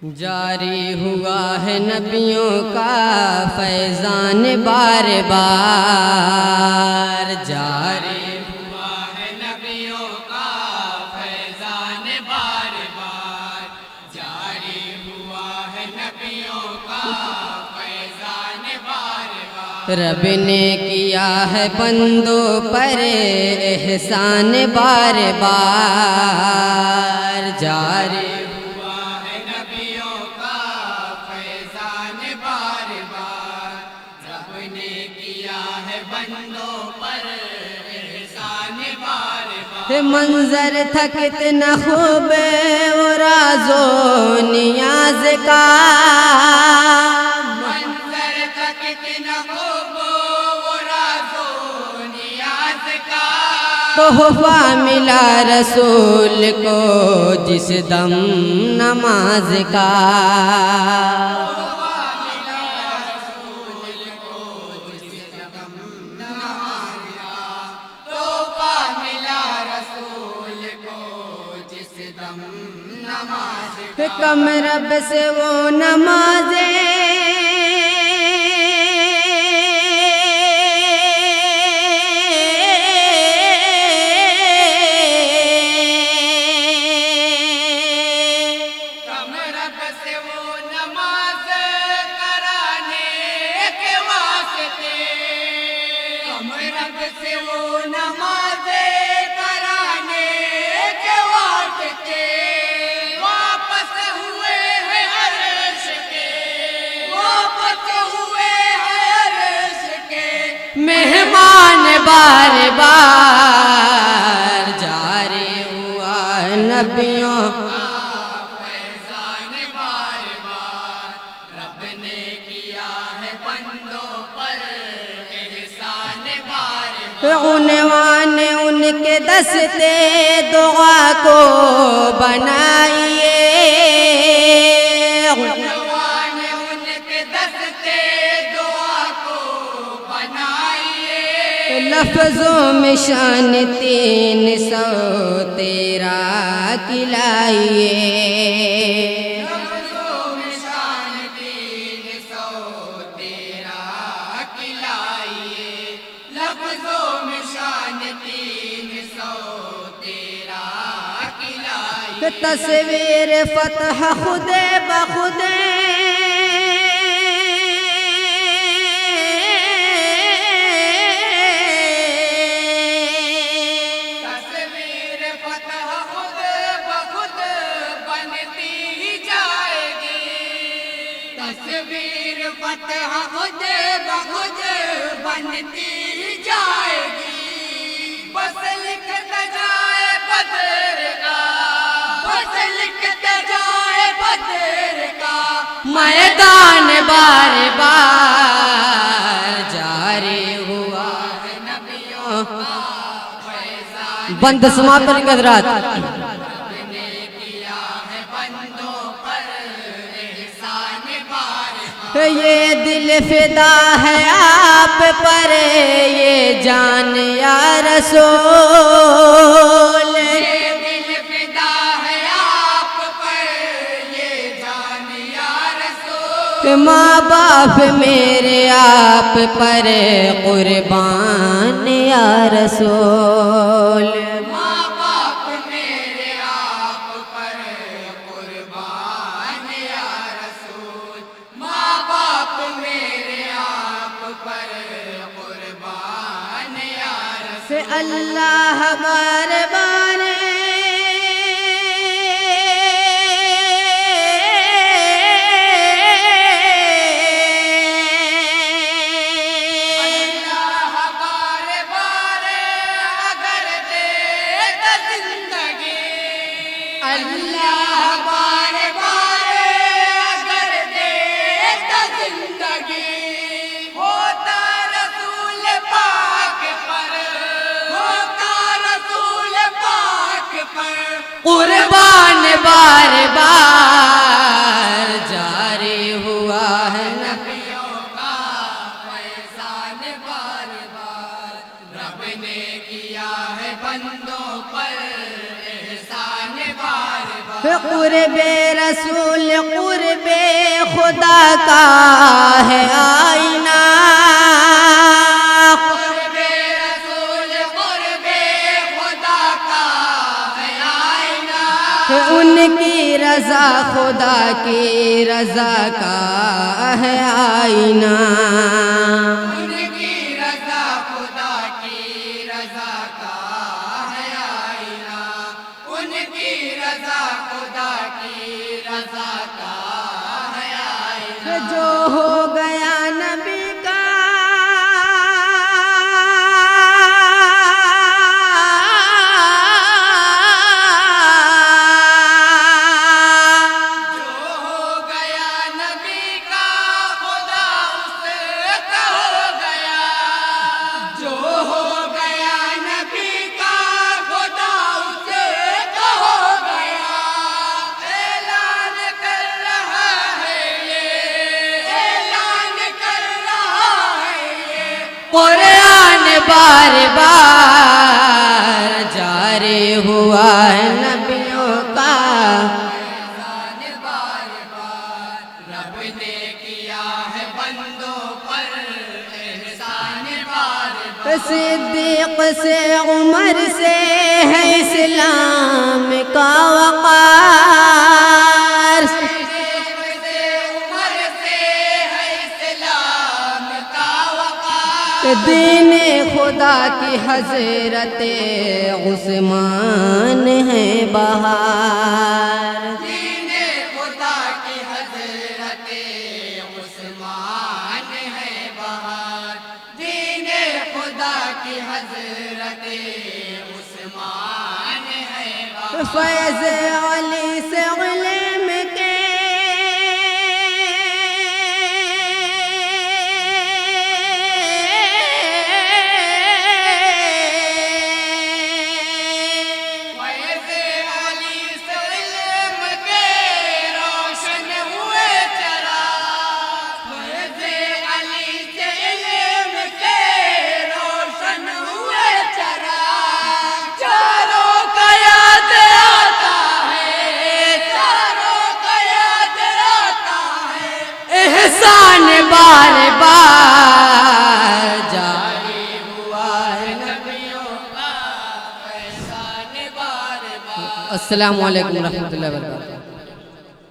جاری ہوا ہے نبیوں کا فیضان بار بار، جاری ہوا ہے نبیوں کا فیضان بار بار، جاری ہوا ہے نبیوں کا فیضان بار بار، رب نے کیا ہے بندوں پر احسان بار بار، جاری منظر تھا کتنا خوب وہ راز و نیاز کا، منظر تھا کتنا خوب وہ راز و نیاز کا، تحفہ ملا رسول کو جس دم نماز کا، کم رب سے وہ نمازیں کم رب سے وہ نماز کرانے کے واسطے، کم رب سے وہ نماز کرانے کے واسطے واپس ہوئے ہیں عرش کے، واپس ہوئے ہیں عرش کے مہمان بار بار، جاری ہوا نبیوں فیضان بار بار، رب نے کیا ہے بندوں پر احسان بار بار، عنوان ان کے دستے دعا کو بنائیے، عنوان ان کے دستے دعا کو بنائیے، لفظوں میں شان 313 کھلائیے، لفظوں میں شان 313 کھلائیے، لفظوں میں شان 313 کھلائیے، تصویر فتح خود بخود تصویر فتح خود بخود بنتی جائے گی، تصویر فتح خود بخود بنتی جائے گی، بس لکھتا جائے بدر کا، بس لکھتا جائے بدر کا میدان بار بار، جاری ہوا ہے نبیوں بند سماعت پر حضرات، رب نے کیا ہے بندوں پر احسان بار بار، یہ دل فدا ہے آپ پر یہ جان یا رسول، یہ دل فدا ہے آپ پر یہ جان یا رسول، ماں باپ میرے آپ پر قربان یا رسول، ماں باپ میرے آپ پر قربان یا رسول، ماں باپ میرے آپ پر قربان یا رسول، اللہ بار بار اللہ بار بار اگر دے تو زندگی، اللہ بار بار اگر دے تو زندگی، ہوتا رسول پاک پر، ہوتا رسول پاک پر قربان بار بار، جاری ہوا ہے نبیوں کا فیضان بار بار، رب نے کیا ہے بندوں پر احسان بار بار، قرب رسول قرب خدا کا ہے آئینہ قرب رسول قرب خدا کا ہے آئینہ ان کی رضا خدا کی رضا کا ہے آئینہ ان کی رضا خدا کی رضا کا ہے آئینہ ان کی رضا خدا کی رضا کا ہے آئینہ جو ہو گیا نبی کا جو ہو گیا نبی کا خدا اس کا ہو گیا جو ہو گیا نبی کا خدا اس کا ہو گیا اعلان کر رہا ہے یہ اعلان کر رہا ہے یہ قرآن بار بار جاری ہوا ہے نبیوں کا احسان بار بار رب نے کیا ہے بندوں پر احسان بار بار صدیق سے عمر سے ہے اسلام کا وقار صدیق سے عمر سے ہے اسلام کا وقار دین خدا کی حضرت عثمان ہے بہار دین خدا کی حضرت عثمان ہے بہار دین خدا کی حضرت عثمان ہے بہار فیض علی سے علم کے فیض علی سے علم کے روشن ہوئے چراغ فیض علی سے علم کے روشن ہوئے چراغ چاروں کا یاد آتا ہے چاروں کا یاد آتا ہے احسان بار بار جاری ہوا ہے نبیوں کا احسان بار بار السلام علیکم ورحمۃ اللہ وبرکاتہ